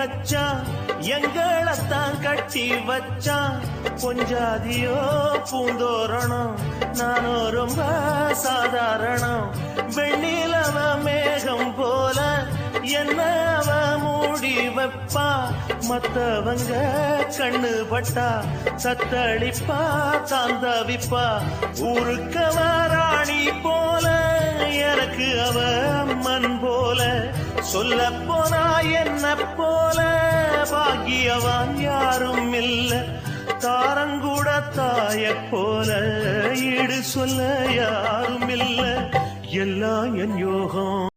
வச்சான் எங்களைத்தான் கட்டி வச்சான் கொஞ்சாதியோ பூந்தோரணம் நானோ ரொம்ப சாதாரணம் வெண்ணிலவ மேகம் போல என்ன அவ மூடி வைப்பா மத்தவங்க கண்ணு பட்டா தத்தளிப்பா தாந்தவிப்பா ஊருக்கவ ராணி போல எனக்கு அவ அம்மன் போல சொல்ல போனா என்ன போல பாக்கியவான் யாரும் இல்ல தாரங்கூட தாய போல ஈடு சொல்ல யாரும் இல்ல எல்லாம் என் யோகம்.